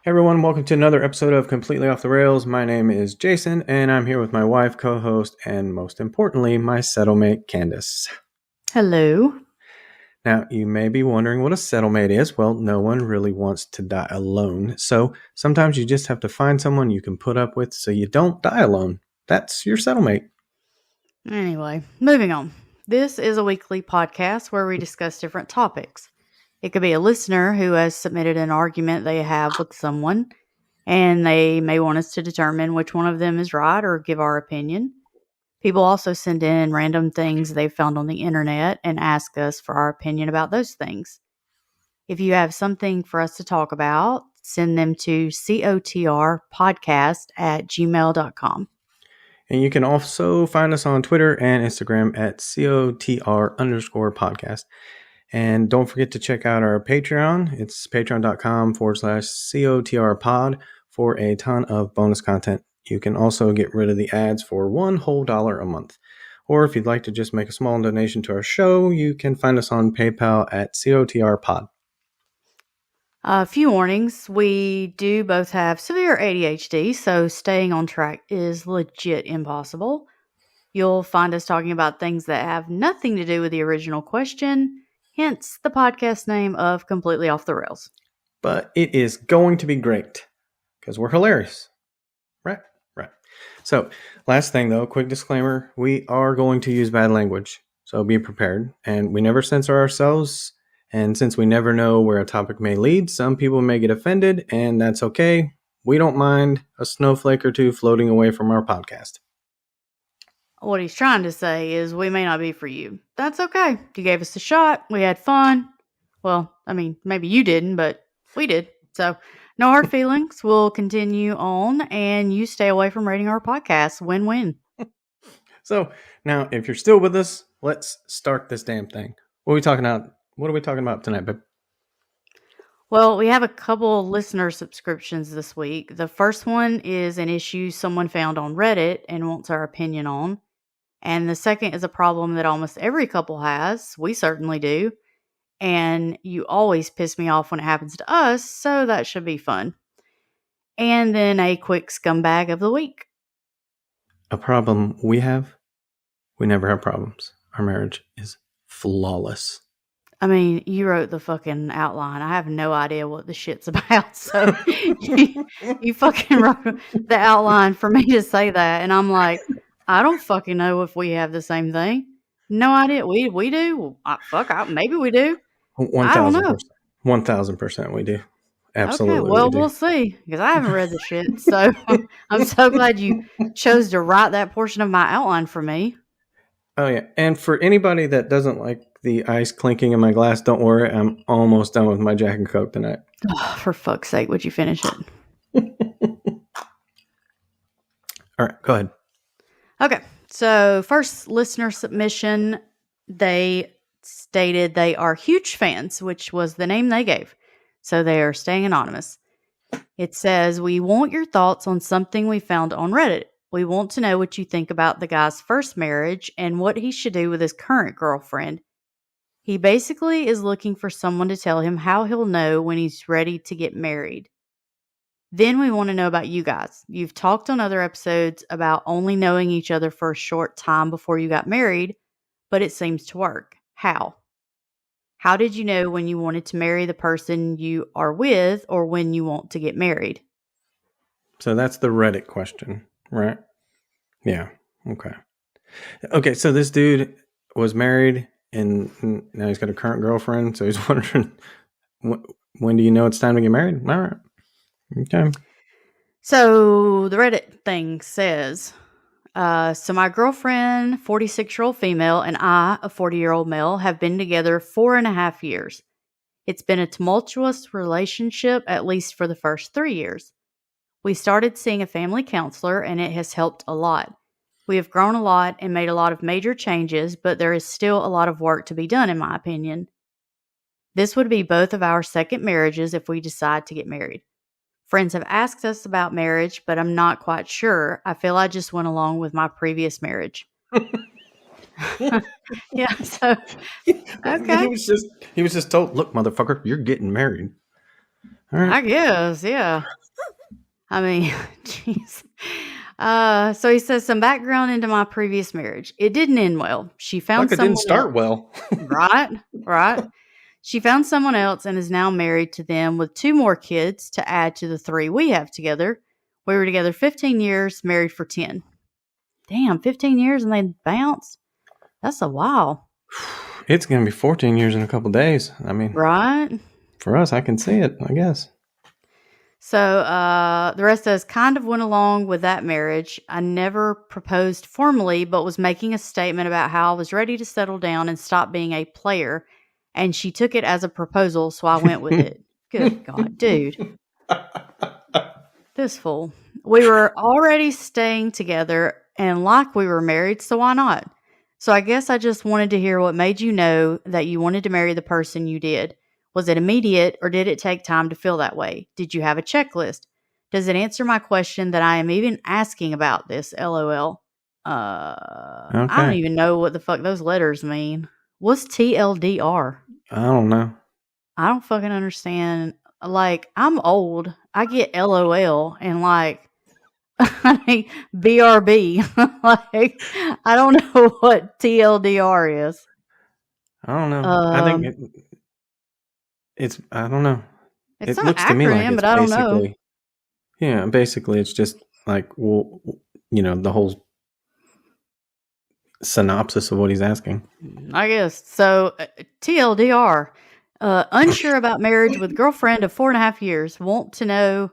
Hey everyone, welcome to another episode of Completely Off the Rails. My name is Jason, and I'm here with my wife, co-host, and most importantly, my settlemate, Candace. Hello. Now, you may be wondering what a settlemate is. Well, no one really wants to die alone, so sometimes you just have to find someone you can put up with so you don't die alone. That's your settlemate. Anyway, moving on. This is a weekly podcast where we discuss different topics. It could be a listener who has submitted an argument they have with someone, and they may want us to determine which one of them is right or give our opinion. People also send in random things they've found on the internet and ask us for our opinion about those things. If you have something for us to talk about, send them to cotrpodcast@gmail.com. And you can also find us on Twitter and Instagram at COTR_podcast. And don't forget to check out our Patreon. It's patreon.com/COTRpod for a ton of bonus content. You can also get rid of the ads for $1 whole a month. Or if you'd like to just make a small donation to our show, you can find us on PayPal at COTRpod. A few warnings. We do both have severe ADHD, so staying on track is legit impossible. You'll find us talking about things that have nothing to do with the original question, hence the podcast name of Completely Off the Rails. But it is going to be great because we're hilarious. Right. So, last thing though, quick disclaimer, we are going to use bad language, so be prepared. And we never censor ourselves. And since we never know where a topic may lead, some people may get offended, and that's okay. We don't mind a snowflake or two floating away from our podcast. What he's trying to say is we may not be for you. That's okay. You gave us a shot. We had fun. Well, I mean, maybe you didn't, but we did. So no hard feelings. We'll continue on, and you stay away from rating our podcast. Win-win. So now, if you're still with us, let's start this damn thing. What are we talking about tonight, babe? Well, we have a couple listener subscriptions this week. The first one is an issue someone found on Reddit and wants our opinion on. And the second is a problem that almost every couple has. We certainly do. And you always piss me off when it happens to us, so that should be fun. And then a quick scumbag of the week. A problem we have? We never have problems. Our marriage is flawless. I mean, you wrote the fucking outline. I have no idea what the shit's about. So you fucking wrote the outline for me to say that. And I'm like, I don't fucking know if we have the same thing. No idea. We do. Maybe we do. 1,000%. 1,000% we do. Absolutely. Okay, well, we'll see, because I haven't read the shit. So I'm so glad you chose to write that portion of my outline for me. Oh, yeah. And for anybody that doesn't like the ice clinking in my glass, don't worry. I'm almost done with my Jack and Coke tonight. Oh, for fuck's sake, would you finish it? All right, go ahead. Okay, so first listener submission, they stated they are huge fans, which was the name they gave. So they are staying anonymous. It says, we want your thoughts on something we found on Reddit. We want to know what you think about the guy's first marriage and what he should do with his current girlfriend. He basically is looking for someone to tell him how he'll know when he's ready to get married. Then we want to know about you guys. You've talked on other episodes about only knowing each other for a short time before you got married, but it seems to work. How? How did you know when you wanted to marry the person you are with or when you want to get married? So that's the Reddit question, right? Yeah. Okay, so this dude was married and now he's got a current girlfriend. So he's wondering, when do you know it's time to get married? All right. Okay. So the Reddit thing says, so my girlfriend, 46-year-old female, and I, a 40-year-old male, have been together 4.5 years. It's been a tumultuous relationship, at least for the first 3 years. We started seeing a family counselor, and it has helped a lot. We have grown a lot and made a lot of major changes, but there is still a lot of work to be done, in my opinion. This would be both of our second marriages if we decide to get married. Friends have asked us about marriage, but I'm not quite sure. I feel I just went along with my previous marriage. Yeah, so okay. He was just told, look, motherfucker, you're getting married. All right. I guess, yeah. I mean, jeez. So he says some background into my previous marriage. It didn't end well. She found Fuck, it didn't someone else. start well. Right. She found someone else and is now married to them with 2 more kids to add to the 3 we have together. We were together 15 years, married for 10. Damn, 15 years and they bounced? That's a while. It's going to be 14 years in a couple days. I mean, Right? for us, I can see it, I guess. So the rest of us kind of went along with that marriage. I never proposed formally, but was making a statement about how I was ready to settle down and stop being a player. And she took it as a proposal, so I went with it. Good God, dude. This fool. We were already staying together and like we were married, so why not? So I guess I just wanted to hear what made you know that you wanted to marry the person you did. Was it immediate or did it take time to feel that way? Did you have a checklist? Does it answer my question that I am even asking about this? LOL. I don't Okay. even know what the fuck those letters mean. What's TLDR? I don't know. I don't fucking understand. Like, I'm old. I get LOL and like, I mean, BRB. Like, I don't know what TLDR is. I don't know. I think it's, I don't know. It's It not looks an to me like acronym, it's but I don't know. basically, yeah, basically it's just like, well, the whole synopsis of what he's asking. I guess. So, TLDR. Unsure about marriage with girlfriend of 4.5 years. Want to know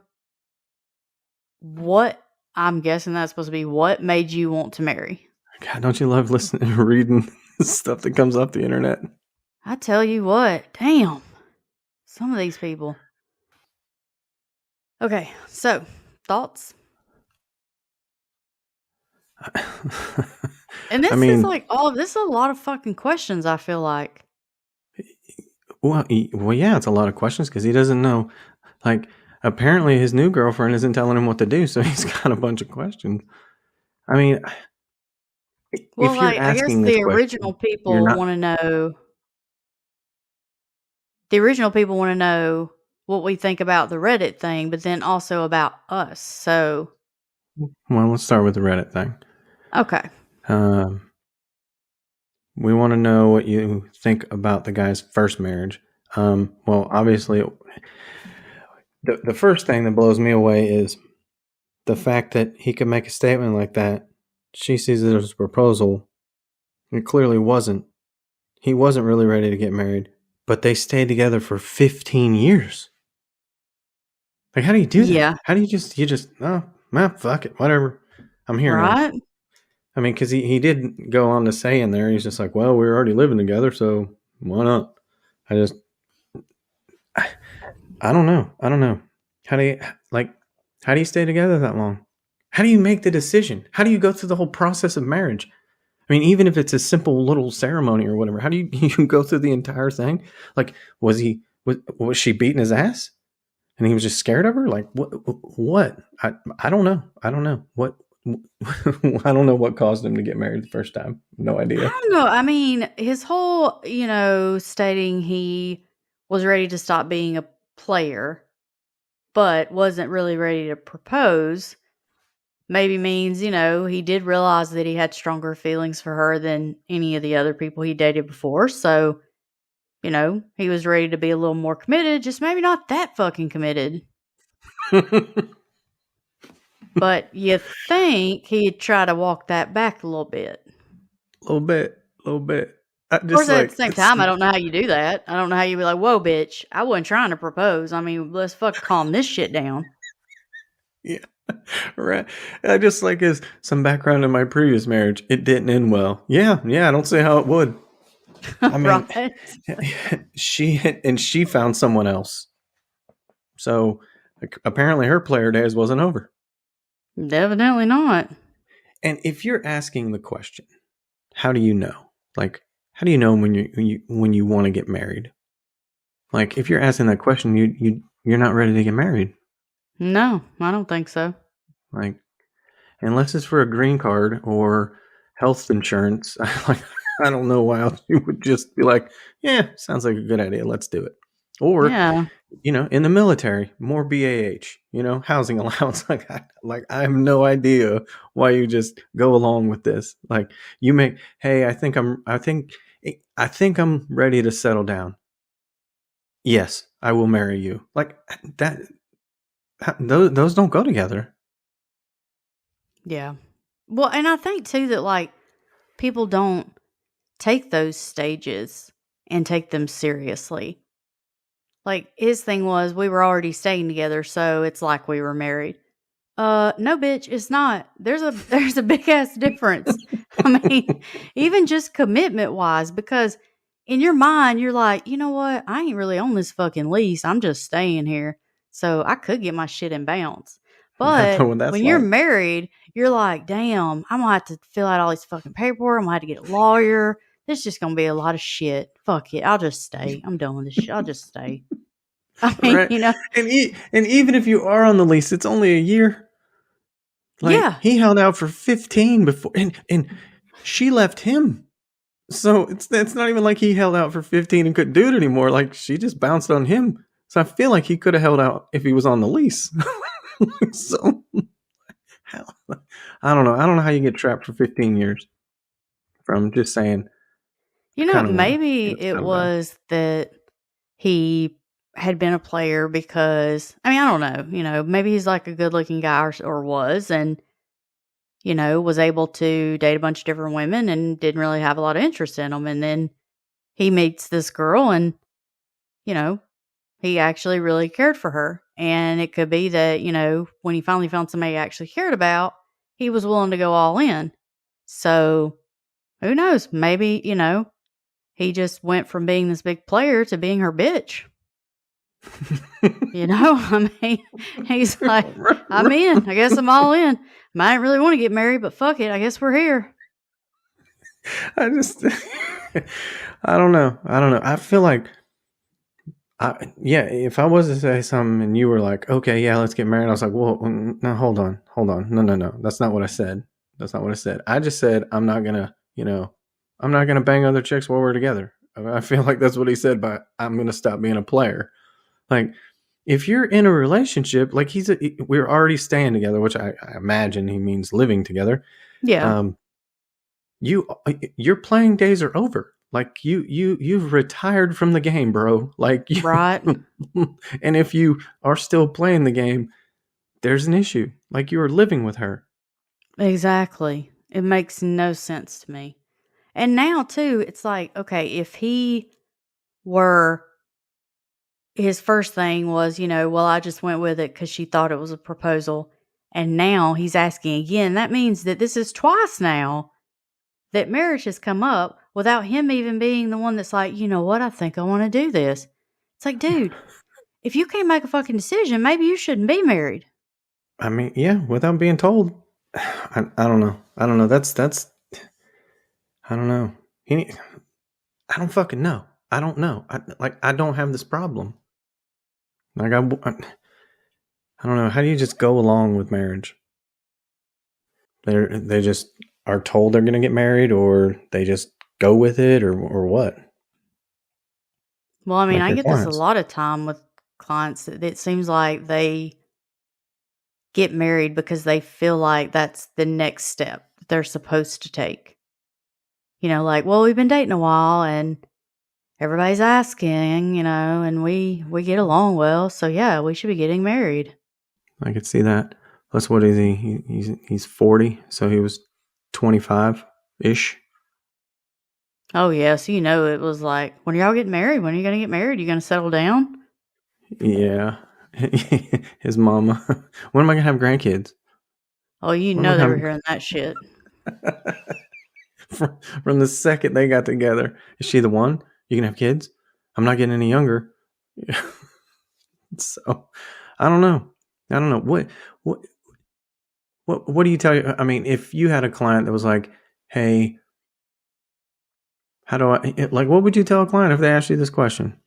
what, I'm guessing that's supposed to be what made you want to marry. God, don't you love listening, reading stuff that comes off the internet? I tell you what, damn. Some of these people. Okay, so thoughts? And this is like this is a lot of fucking questions, I feel like. Well, yeah, it's a lot of questions because he doesn't know. Like, apparently his new girlfriend isn't telling him what to do, so he's got a bunch of questions. I mean, well, like, I guess the original people want to know. The original people want to know what we think about the Reddit thing, but then also about us. So, well, let's start with the Reddit thing. Okay. We want to know what you think about the guy's first marriage. Well, obviously, the first thing that blows me away is the fact that he could make a statement like that. She sees it as a proposal. It clearly wasn't. He wasn't really ready to get married, but they stayed together for 15 years. Like, how do you do that? Yeah. How do you just, oh, man, fuck it, whatever. I'm here right? now. I mean, because he did go on to say in there, he's just like, well, we're already living together, so why not? I don't know. How do you stay together that long? How do you make the decision? How do you go through the whole process of marriage? I mean, even if it's a simple little ceremony or whatever, how do you go through the entire thing? Like, was she beating his ass? And he was just scared of her? Like, what? I don't know. What? I don't know what caused him to get married the first time. No idea. I don't know. I mean, his whole, stating he was ready to stop being a player, but wasn't really ready to propose, maybe means, he did realize that he had stronger feelings for her than any of the other people he dated before. So, he was ready to be a little more committed, just maybe not that fucking committed. But you think he'd try to walk that back a little bit. A little bit. Of course, at the same time, I don't know how you do that. I don't know how you be like, whoa, bitch, I wasn't trying to propose. I mean, let's fucking calm this shit down. Yeah, right. I just like some background in my previous marriage. It didn't end well. Yeah, I don't see how it would. I mean, right. she found someone else. So apparently her player days wasn't over. Evidently not. And if you're asking the question, how do you know? Like, how do you know when you want to get married? Like, if you're asking that question, you're not ready to get married. No, I don't think so. Like, unless it's for a green card or health insurance, I don't know why else you would just be like, yeah, sounds like a good idea. Let's do it. Or, Yeah. in the military, more BAH, housing allowance. I have no idea why you just go along with this. Like, hey, I think I'm ready to settle down. Yes, I will marry you. Like that. Those don't go together. Yeah. Well, and I think too that like people don't take those stages and take them seriously. Like his thing was we were already staying together, so it's like we were married. No, bitch, it's not. There's a big ass difference. I mean, even just commitment wise, because in your mind you're like, you know what? I ain't really on this fucking lease. I'm just staying here, so I could get my shit and bounce. I know But what that's when you're like. married, you're like, damn, I'm gonna have to fill out all these fucking paperwork. I'm gonna have to get a lawyer. This is just gonna be a lot of shit. Fuck it, I'll just stay. I'm done with this shit. I'll just stay. I mean, Right. And even if you are on the lease, it's only a year. Like, yeah, he held out for 15 before, and she left him. So it's not even like he held out for 15 and couldn't do it anymore. Like, she just bounced on him. So I feel like he could have held out if he was on the lease. So hell, I don't know. I don't know how you get trapped for 15 years from just saying, I kind of want maybe to it settle down. was that he had been a player because I mean, I don't know, maybe he's like a good looking guy or was and was able to date a bunch of different women and didn't really have a lot of interest in them. And then he meets this girl and, you know, he actually really cared for her. And it could be that, when he finally found somebody he actually cared about, he was willing to go all in. So who knows? Maybe, he just went from being this big player to being her bitch. I mean, he's like, I'm in. I guess I'm all in. I didn't really want to get married, but fuck it. I guess we're here. I just, I don't know. I feel like, if I was to say something and you were like, okay, yeah, let's get married, I was like, well, no, hold on. No. That's not what I said. I just said, I'm not going to bang other chicks while we're together. I feel like that's what he said, but I'm going to stop being a player. Like, if you're in a relationship, like we're already staying together, which I imagine he means living together. Yeah. Um, your playing days are over. Like, you've retired from the game, bro. Like, Right. and if you are still playing the game, there's an issue. Like, you are living with her. Exactly. It makes no sense to me. And now, too, it's like, okay, if he were, his first thing was, well, I just went with it because she thought it was a proposal. And now he's asking again. That means that this is twice now that marriage has come up without him even being the one that's like, you know what, I think I want to do this. It's like, dude, if you can't make a fucking decision, maybe you shouldn't be married. I mean, yeah, without being told. I don't know. That's I don't know. I don't fucking know. I don't know. I don't have this problem. Like, I don't know. How do you just go along with marriage? They just are told they're going to get married, or they just go with it, or what? Well, I mean, Like I your get this a clients. lot of time with clients. It seems like they get married because they feel like that's the next step that they're supposed to take. Like, well, we've been dating a while and everybody's asking, and we get along well, so yeah, we should be getting married. I could see that. Plus, what is he? He's 40, so he was 25 ish. Oh yeah, so it was like, when are y'all getting married? When are you gonna get married? You gonna settle down? Yeah. His mama. When am I gonna have grandkids? Oh, When am I they gonna were hearing that shit. have from the second they got together? Is she the one? You can have kids? I'm not getting any younger. So I don't know. What what do you tell you? I mean, if you had a client that was like, hey, how do I, like, what would you tell a client if they asked you this question?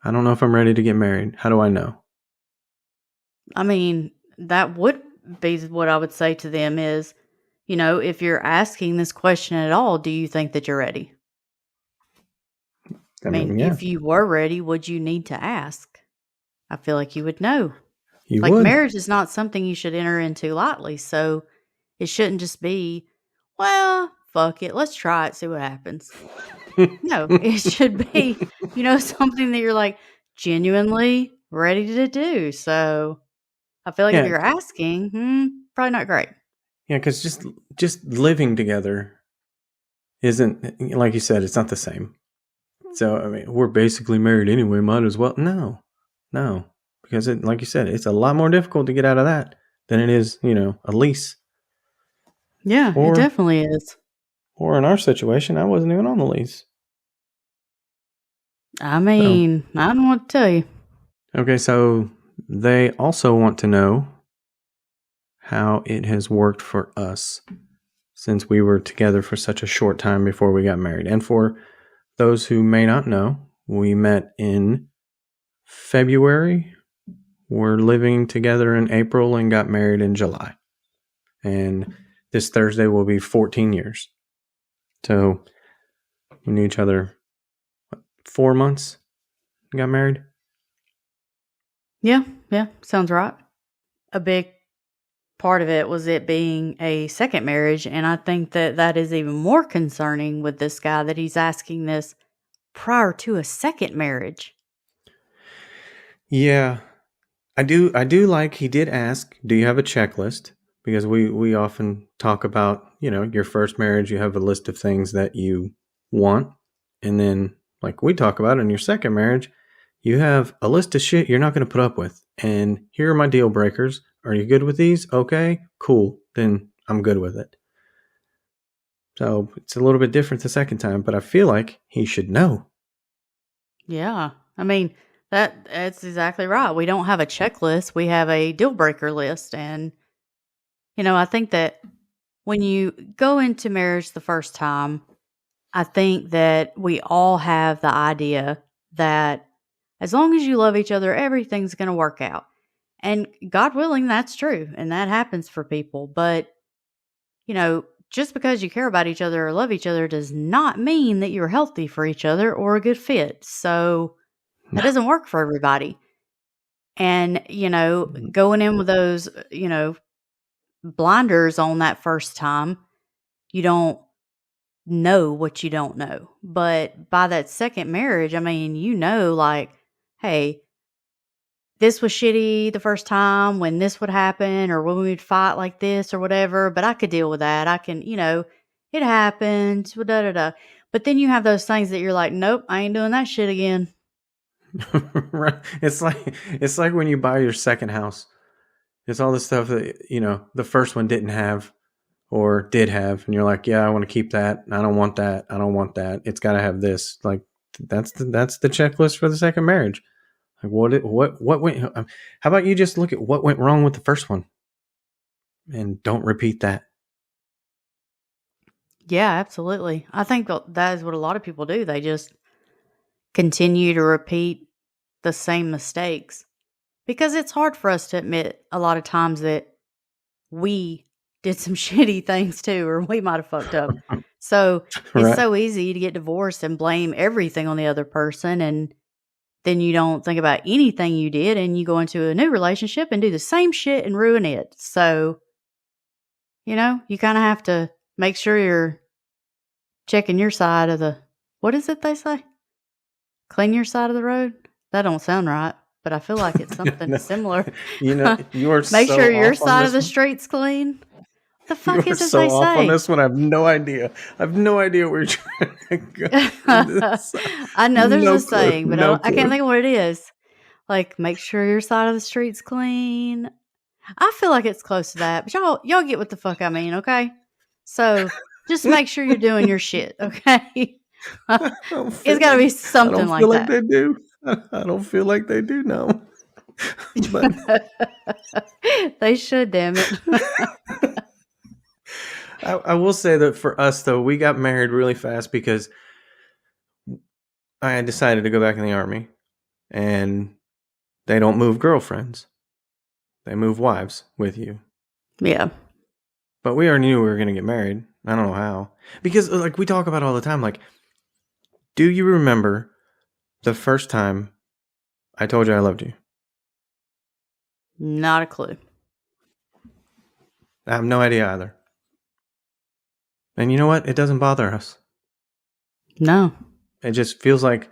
I don't know if I'm ready to get married. How do I know? I mean, that would be what I would say to them is, if you're asking this question at all, do you think that you're ready? I mean, yeah, if you were ready, would you need to ask? I feel like you would know. you Like, would. marriage is not something you should enter into lightly. So it shouldn't just be, well, fuck it. Let's try it, see what happens. No, it should be, something that you're like genuinely ready to do. So I feel like if Yeah, you're asking, probably not great. yeah, because just living together isn't, like you said, it's not the same. So I mean, we're basically married anyway. Might as well. No, because like you said, it's a lot more difficult to get out of that than it is, a lease. Yeah, it Or definitely is. or in our situation, I wasn't even on the lease. I So mean, I don't know what to tell you. okay, so they also want to know how it has worked for us since we were together for such a short time before we got married. And for those who may not know, we met in February. We're living together in April and got married in July. And this Thursday will be 14 years. So we knew each other 4 months, got married. Yeah, sounds right. A big part of it was it being a second marriage, and I think that is even more concerning with this guy that he's asking this prior to a second marriage. Yeah, I do like he did ask, do you have a checklist? Because we often talk about, your first marriage, you have a list of things that you want. And then like we talk about in your second marriage, you have a list of shit you're not going to put up with. And here are my deal breakers. Are you good with these? Okay, cool. Then I'm good with it. So it's a little bit different the second time, but I feel like he should know. Yeah. I mean, that's exactly right. We don't have a checklist, we have a deal breaker list. And, I think that when you go into marriage the first time, I think that we all have the idea that as long as you love each other, everything's going to work out. And God willing, that's true. And that happens for people. But, just because you care about each other or love each other does not mean that you're healthy for each other or a good fit. So that doesn't work for everybody. And, going in with those, blinders on that first time, you don't know what you don't know. But by that second marriage, I mean, like, hey, this was shitty the first time when this would happen or when we would fight like this or whatever, but I could deal with that. I can, it happened, da da da. But then you have those things that you're like, nope, I ain't doing that shit again. Right. It's like when you buy your second house. It's all the stuff that, the first one didn't have or did have, and you're like, yeah, I want to keep that. I don't want that. I don't want that. It's got to have this. Like that's the checklist for the second marriage. Like what went? How about you just look at what went wrong with the first one, and don't repeat that. Yeah, absolutely. I think that is what a lot of people do. They just continue to repeat the same mistakes because it's hard for us to admit a lot of times that we did some shitty things too, or we might have fucked up. So Right. it's so easy to get divorced and blame everything on the other person. And then you don't think about anything you did and you go into a new relationship and do the same shit and ruin it. So, you kind of have to make sure you're checking your side of what is it they say? Clean your side of the road? That don't sound right, but I feel like it's something No. similar. You are Make so sure your off on side this of the one. street's clean. What the You fuck are is it so they off on say? this one. I have no idea. I have no idea where you're trying to go with this. I know there's No a clue. saying, but No I can't clue. think of what it is. Like, make sure your side of the street's clean. I feel like it's close to that, but y'all get what the fuck I mean, okay? So just make sure you're doing your shit, okay? It's got to be I something don't like feel like that. they do. I don't feel like they do. No, but They should, damn it. I will say that for us though, we got married really fast because I had decided to go back in the army, and they don't move girlfriends; they move wives with you. Yeah. But we already knew we were going to get married. I don't know how, because like we talk about all the time. Like, do you remember the first time I told you I loved you? Not a clue. I have no idea either. And you know what? It doesn't bother us. No. It just feels like,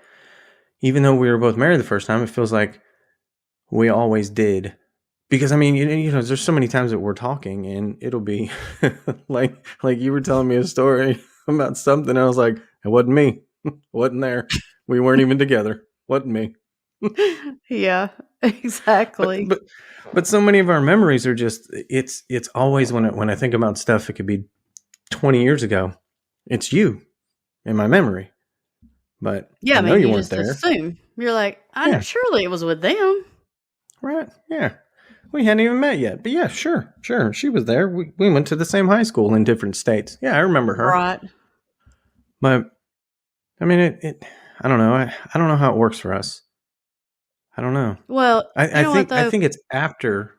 even though we were both married the first time, it feels like we always did. Because I mean, you know, there's so many times that we're talking, and it'll be like you were telling me a story about something. And I was like, it wasn't me. Wasn't there. We weren't even together. Wasn't me. Yeah, exactly. But so many of our memories are just, it's always when I think about stuff, it could be 20 years ago. It's you in my memory. But Yeah, I I know mean, you you weren't just there. assume. You're like, I know, Yeah. surely it was with them. Right. Yeah. We hadn't even met yet. But yeah, sure. She was there. We went to the same high school in different states. Yeah, I remember her. Right. But I mean, it I don't know. I don't know how it works for us. I don't know. Well, you know what, I though? think it's after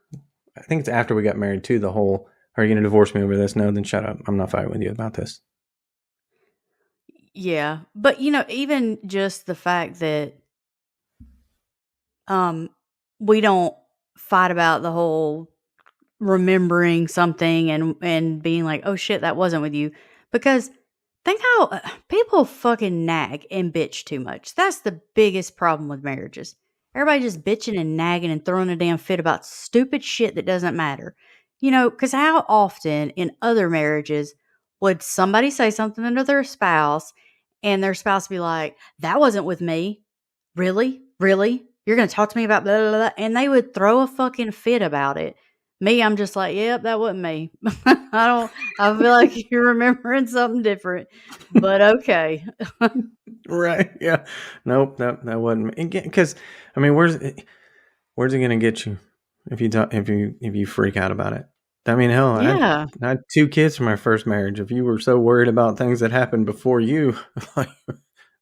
we got married too, the whole, are you going to divorce me over this? No, then shut up. I'm not fighting with you about this. Yeah. But, you know, even just the fact that we don't fight about the whole remembering something and being like, oh shit, that wasn't with you. Because think how people fucking nag and bitch too much. That's the biggest problem with marriages. Everybody just bitching and nagging and throwing a damn fit about stupid shit that doesn't matter. You know, because how often in other marriages would somebody say something to their spouse and their spouse be like, that wasn't with me? Really? Really? You're going to talk to me about blah, blah, blah? And they would throw a fucking fit about it. Me, I'm just like, yep, that wasn't me. I feel like you're remembering something different, but okay. Right. Yeah. Nope. That wasn't me. Because I mean, where's it going to get you if you freak out about it? I mean, hell, Yeah. I had 2 kids from my first marriage. If you were so worried about things that happened before you, like,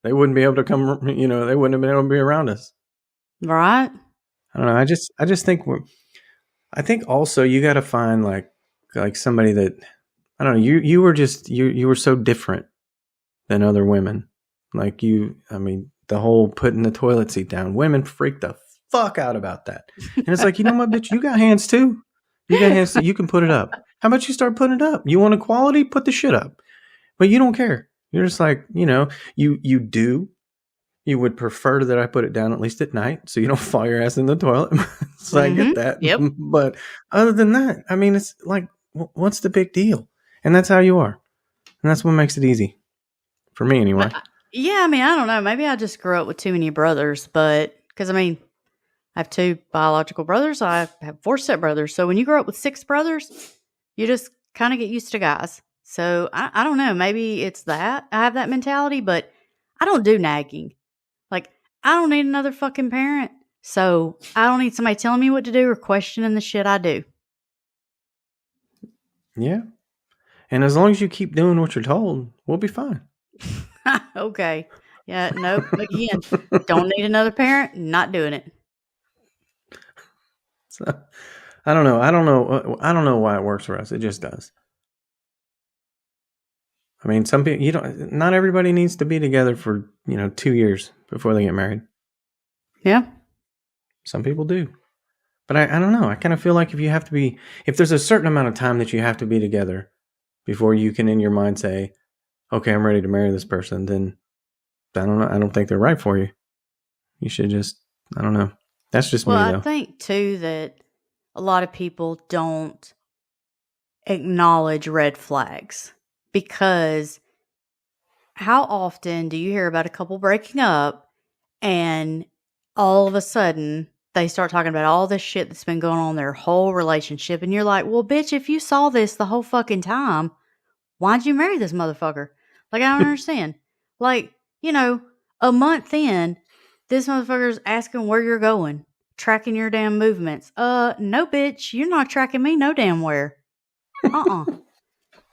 they wouldn't be able to come. You know, they wouldn't have been able to be around us. Right? I don't know. I just think I think also you got to find like somebody that, I don't know. You were just you were so different than other women. Like I mean, the whole putting the toilet seat down. Women freak the fuck out about that. And it's like, you know what, bitch, you got hands too. You got hands too. You can put it up. How about you start putting it up? You want equality? Put the shit up. But you don't care. You're just like, you know, you would prefer that I put it down at least at night so you don't fall your ass in the toilet. So I get that. Yep. But other than that, I mean, it's like, what's the big deal? And that's how you are. And that's what makes it easy. For me, anyway. Yeah, I mean, I don't know. Maybe I just grew up with too many brothers, but because I mean, I have 2 biological brothers. I have 4 stepbrothers. So when you grow up with 6 brothers, you just kind of get used to guys. So I don't know. Maybe it's that I have that mentality, but I don't do nagging. Like, I don't need another fucking parent. So I don't need somebody telling me what to do or questioning the shit I do. Yeah. And as long as you keep doing what you're told, we'll be fine. Okay. Yeah, nope. Again, don't need another parent. Not doing it. So, I don't know. I don't know why it works for us. It just does. I mean, some people, not everybody needs to be together for, 2 years before they get married. Yeah. Some people do. But I don't know. I kind of feel like if there's a certain amount of time that you have to be together before you can in your mind say, okay, I'm ready to marry this person, then I don't know. I don't think they're right for you. You should just, I don't know. That's just me, though. I think too that a lot of people don't acknowledge red flags because how often do you hear about a couple breaking up and all of a sudden they start talking about all this shit that's been going on in their whole relationship and you're like, well, bitch, if you saw this the whole fucking time, why'd you marry this motherfucker? Like, I don't understand. Like, a month in, this motherfucker's asking where you're going, tracking your damn movements. No, bitch, you're not tracking me no damn where.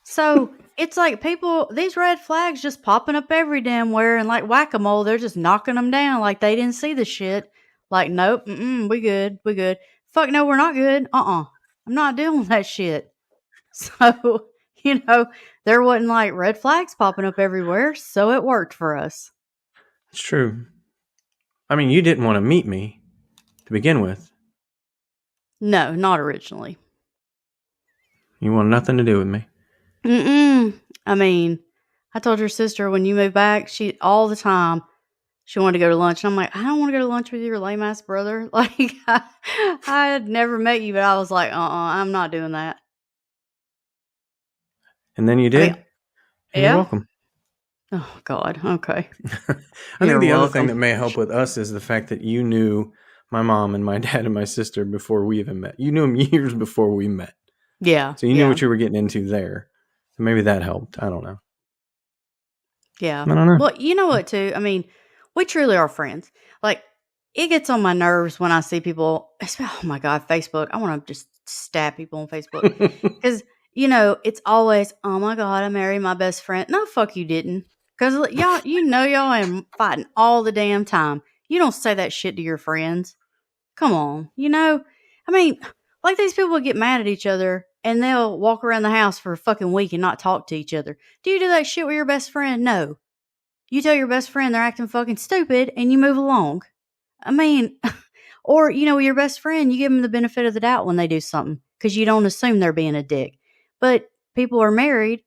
So it's like these red flags just popping up every damn where, and like whack-a-mole, they're just knocking them down like they didn't see the shit. Like, nope, we good. Fuck no, we're not good. I'm not dealing with that shit. So, there wasn't like red flags popping up everywhere, so it worked for us. It's true. I mean, you didn't want to meet me to begin with. No, not originally. You want nothing to do with me. I mean, I told your sister when you moved back, she all the time she wanted to go to lunch. And I'm like, I don't want to go to lunch with your lame ass brother. Like, I had never met you, but I was like, I'm not doing that. And then you did? mean, and yeah. You're welcome. Oh, God. Okay. I think the other welcome. thing that may help with us is the fact that you knew my mom and my dad and my sister before we even met. You knew them years before we met. Yeah. So you knew what you were getting into there. So maybe that helped. I don't know. Yeah. I don't know. Well, you know what, too? I mean, we truly are friends. Like, it gets on my nerves when I see people, oh my God, Facebook. I want to just stab people on Facebook. Because, it's always, oh my God, I married my best friend. No, fuck you didn't. Because y'all, y'all am fighting all the damn time. You don't say that shit to your friends. Come on. I mean, like these people get mad at each other and they'll walk around the house for a fucking week and not talk to each other. Do you do that shit with your best friend? No. You tell your best friend they're acting fucking stupid and you move along. I mean, or, with your best friend, you give them the benefit of the doubt when they do something because you don't assume they're being a dick. But people are married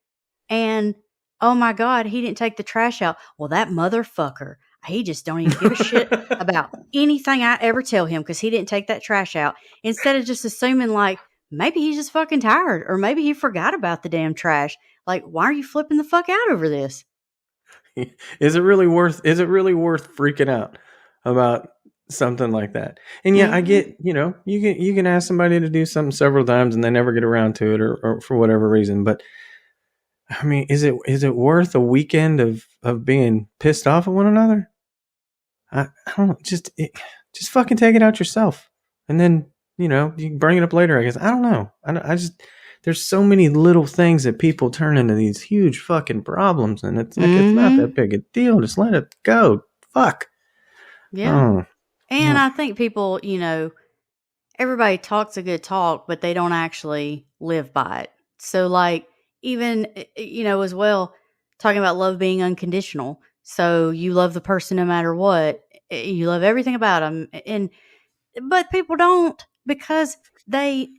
and, oh my God, he didn't take the trash out. Well, that motherfucker, he just don't even give a shit about anything I ever tell him because he didn't take that trash out. Instead of just assuming like, maybe he's just fucking tired or maybe he forgot about the damn trash. Like, why are you flipping the fuck out over this? Is it really worth freaking out about something like that? And yeah, I get, you can ask somebody to do something several times and they never get around to it or for whatever reason. But I mean, is it worth a weekend of being pissed off at one another? I don't know. Just fucking take it out yourself. And then, you can bring it up later, I guess. I don't know. I just, there's so many little things that people turn into these huge fucking problems. And it's like, it's not that big a deal. Just let it go. Fuck. Yeah. Oh. And I think people, everybody talks a good talk, but they don't actually live by it. So like, even, as well, talking about love being unconditional. So you love the person no matter what. You love everything about them. But people don't because they,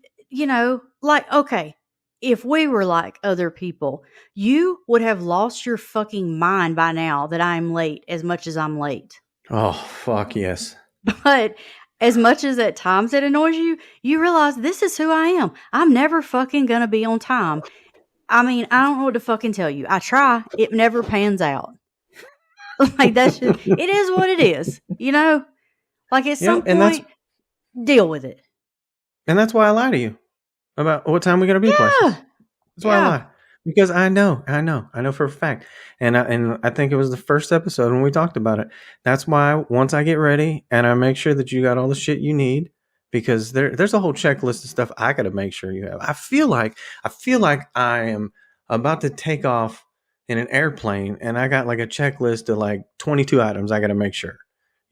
like, okay, if we were like other people, you would have lost your fucking mind by now that I'm late as much as I'm late. Oh, fuck yes. But as much as at times it annoys you, you realize this is who I am. I'm never fucking gonna be on time. I mean, I don't know what to fucking tell you. I try. It never pans out. Like, that's just, it is what it is, Like, at some point, deal with it. And that's why I lie to you about what time we're going to be places. That's why I lie. Because I know for a fact. And I think it was the first episode when we talked about it. That's why once I get ready and I make sure that you got all the shit you need, because there's a whole checklist of stuff I got to make sure you have. I feel like I am about to take off in an airplane and I got like a checklist of like 22 items I got to make sure.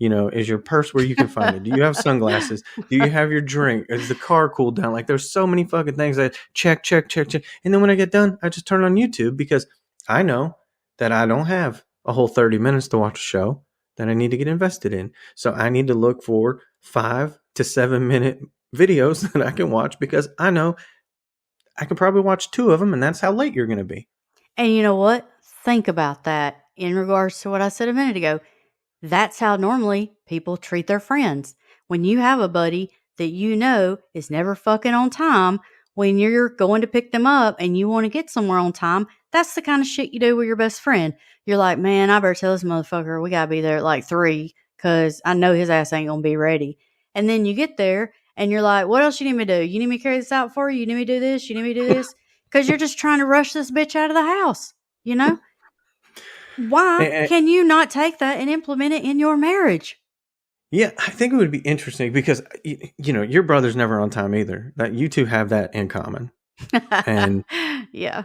Is your purse where you can find it? Do you have sunglasses? Do you have your drink? Is the car cooled down? Like, there's so many fucking things that check. And then when I get done, I just turn on YouTube because I know that I don't have a whole 30 minutes to watch a show that I need to get invested in. So I need to look for 5 to 7 minute videos that I can watch because I know I can probably watch 2 of them and that's how late you're going to be. And you know what? Think about that in regards to what I said a minute ago. That's how normally people treat their friends. When you have a buddy that is never fucking on time, when you're going to pick them up and you want to get somewhere on time, that's the kind of shit you do with your best friend. You're like, man, I better tell this motherfucker we got to be there at like 3 because I know his ass ain't going to be ready. And then you get there and you're like, what else you need me to do? You need me to carry this out for you? You need me to do this? You need me to do this? Because you're just trying to rush this bitch out of the house, Why can you not take that and implement it in your marriage? Yeah, I think it would be interesting because, your brother's never on time either. That you two have that in common. And yeah.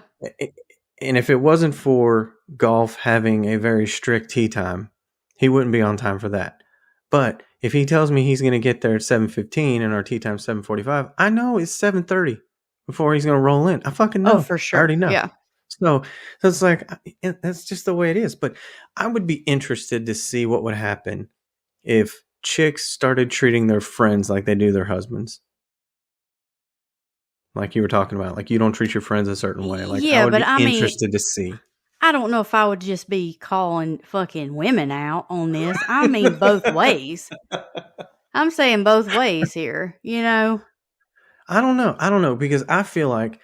And if it wasn't for golf having a very strict tee time, he wouldn't be on time for that. But if he tells me he's going to get there at 7:15 and our tee time's 7:45, I know it's 7:30 before he's going to roll in. I fucking know. Oh, for sure. I already know. Yeah. So it's like, that's just the way it is. But I would be interested to see what would happen if chicks started treating their friends like they do their husbands. Like you were talking about, like you don't treat your friends a certain way. Like I Yeah, would but be I mean, interested to see. I don't know if I would just be calling fucking women out on this. I mean, both ways. I'm saying both ways here, you know? I don't know because I feel like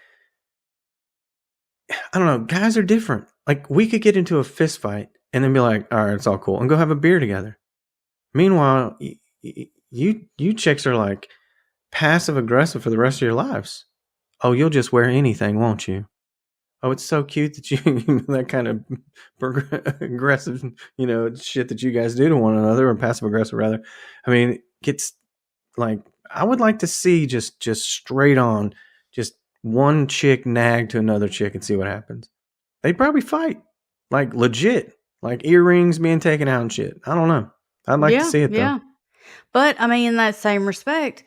I don't know, guys are different. Like we could get into a fist fight and then be like, "All right, it's all cool," and go have a beer together. Meanwhile, you chicks are like passive aggressive for the rest of your lives. Oh, you'll just wear anything, won't you? Oh, it's so cute that you that kind of aggressive, shit that you guys do to one another, or passive aggressive rather. I mean, it gets like I would like to see just straight on, just one chick nag to another chick and see what happens. They'd probably fight, like legit, like earrings being taken out and shit. I don't know. I'd like to see it though. Yeah. But I mean, in that same respect,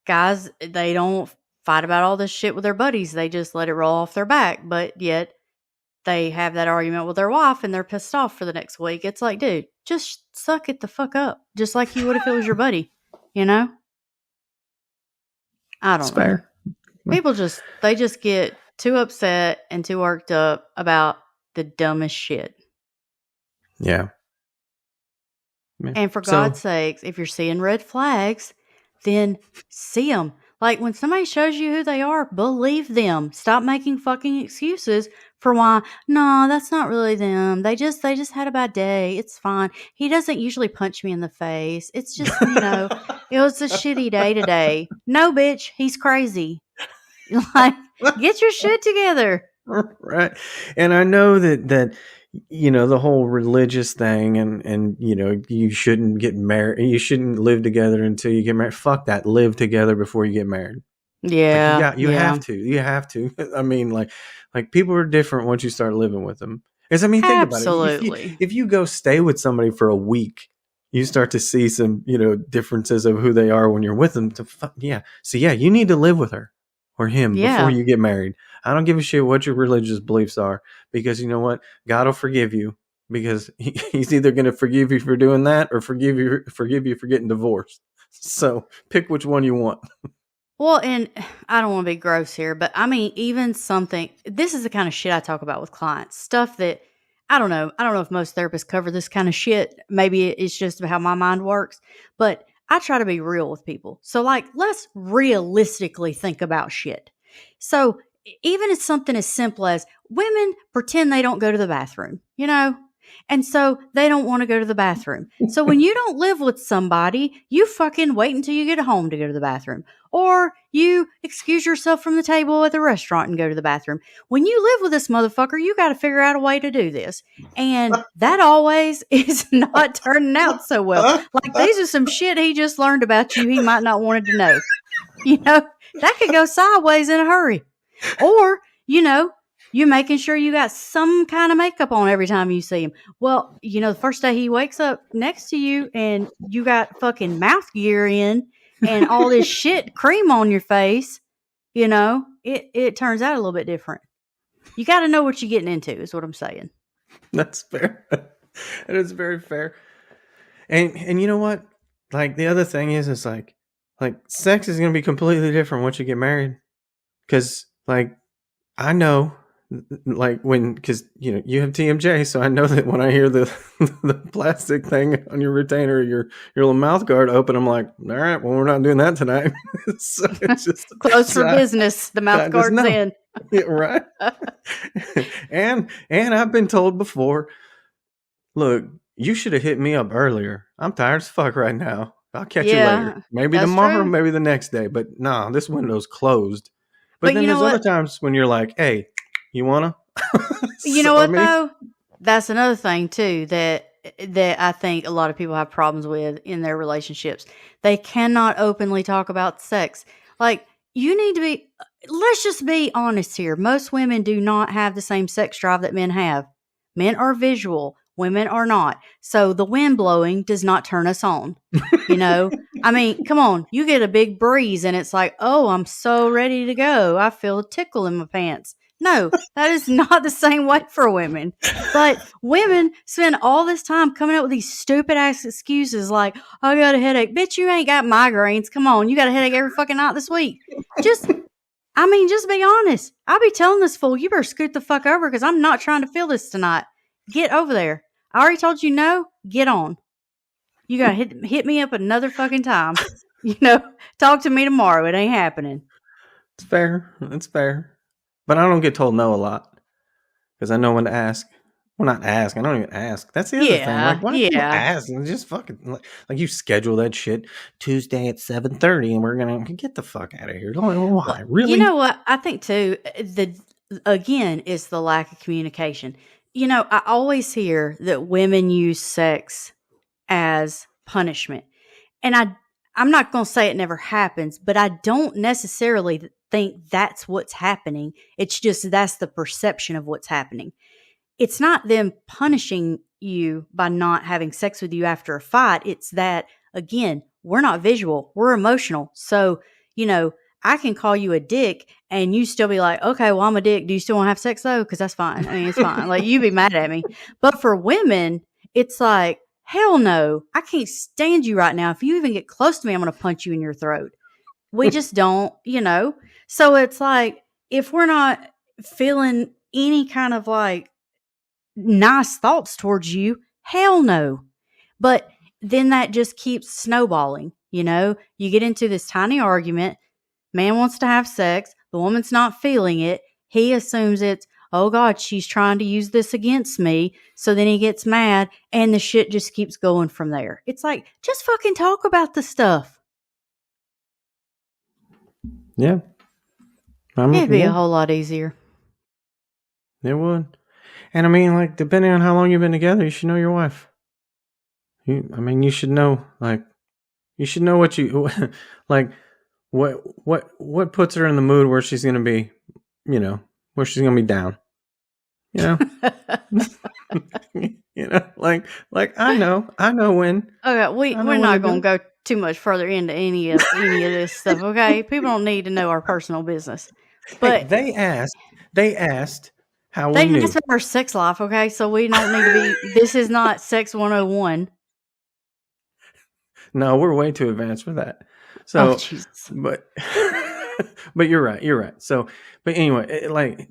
guys, they don't fight about all this shit with their buddies. They just let it roll off their back. But yet they have that argument with their wife and they're pissed off for the next week. It's like, dude, just suck it the fuck up. Just like you would if it was your buddy, you know? I don't know. Fair. People they just get too upset and too worked up about the dumbest shit. Yeah. And for God's sakes, if you're seeing red flags, then see them. Like when somebody shows you who they are, believe them. Stop making fucking excuses for why. No, that's not really them. They just had a bad day. It's fine. He doesn't usually punch me in the face. It's just, it was a shitty day today. No, bitch, he's crazy. Like, get your shit together. Right. And I know that the whole religious thing and you shouldn't get married, you shouldn't live together until you get married. Fuck that. Live together before you get married. Yeah. Like, you have to. I mean, like people are different once you start living with them. Because I mean, think Absolutely. about it. If you go stay with somebody for a week, you start to see some, differences of who they are when you're with them. So yeah, you need to live with her or him before you get married. I don't give a shit what your religious beliefs are, because you know what? God will forgive you, because he's either going to forgive you for doing that or forgive you for getting divorced. So pick which one you want. Well, and I don't want to be gross here, but I mean, even this is the kind of shit I talk about with clients. Stuff that, I don't know if most therapists cover this kind of shit. Maybe it's just how my mind works, but I try to be real with people. So like, let's realistically think about shit. So even if something as simple as women pretend they don't go to the bathroom, and so they don't want to go to the bathroom. So when you don't live with somebody, you fucking wait until you get home to go to the bathroom. Or you excuse yourself from the table at the restaurant and go to the bathroom. When you live with this motherfucker, you got to figure out a way to do this. And that always is not turning out so well. Like, these are some shit he just learned about you he might not wanted to know. That could go sideways in a hurry. Or, you making sure you got some kind of makeup on every time you see him. Well, the first day he wakes up next to you and you got fucking mouth gear in and all this shit cream on your face, it turns out a little bit different. You got to know what you're getting into is what I'm saying. That's fair. That is very fair. And you know what? Like, the other thing is like sex is going to be completely different once you get married. Because, like, I know, like, because you have TMJ, so I know that when I hear the plastic thing on your retainer, your little mouth guard open, I'm like, all right, well, we're not doing that tonight. So it's just closed for business. The mouth guard's in. Yeah, right. and I've been told before, look, you should have hit me up earlier. I'm tired as fuck right now. I'll catch you later. Maybe tomorrow, maybe the next day. But nah, this window's closed. But then there's other times when you're like, hey, you wanna? You know what, though? That's another thing too that I think a lot of people have problems with in their relationships. They cannot openly talk about sex. Like, you need to be, let's just be honest here. Most women do not have the same sex drive that men have. Men are visual. Women are not. So the wind blowing does not turn us on. I mean, come on. You get a big breeze and it's like, oh, I'm so ready to go. I feel a tickle in my pants. No, that is not the same way for women. But women spend all this time coming up with these stupid ass excuses like, I got a headache. Bitch, you ain't got migraines. Come on, you got a headache every fucking night this week. Just be honest. I'll be telling this fool, you better scoot the fuck over because I'm not trying to feel this tonight. Get over there. I already told you no. Get on. You gotta hit me up another fucking time. Talk to me tomorrow. It ain't happening. It's fair. It's fair. But I don't get told no a lot because I know when to ask. Well, not ask. I don't even ask. That's the other thing. Like, why don't you ask? And just fucking like you schedule that shit Tuesday at 7:30, and we're gonna get the fuck out of here. Why? Really? You know what? I think too. Again is the lack of communication. I always hear that women use sex as punishment, and I'm not going to say it never happens, but I don't necessarily think that's what's happening. It's just that's the perception of what's happening. It's not them punishing you by not having sex with you after a fight. It's that, again, we're not visual. We're emotional. So, I can call you a dick and you still be like, okay, well, I'm a dick. Do you still want to have sex though? Because that's fine. I mean, it's fine. Like, you be mad at me. But for women, it's like, hell no. I can't stand you right now. If you even get close to me, I'm going to punch you in your throat. We just don't, So it's like, if we're not feeling any kind of like nice thoughts towards you, hell no. But then that just keeps snowballing. You get into this tiny argument. Man wants to have sex. The woman's not feeling it. He assumes it's, oh God, she's trying to use this against me. So then he gets mad and the shit just keeps going from there. It's like, just fucking talk about the stuff. Yeah. It'd be a whole lot easier. It would. And I mean, like, depending on how long you've been together, you should know your wife. You should know, like, you should know what you, like, what puts her in the mood where she's going to be, where she's going to be down. Like I know when. Okay, we're not going to go too much further into any of this stuff. Okay, people don't need to know our personal business. But hey, they asked how they we knew. asked our sex life. Okay, so we don't need to be. This is not sex 101. No, we're way too advanced for that. So, but you're right. So, but anyway,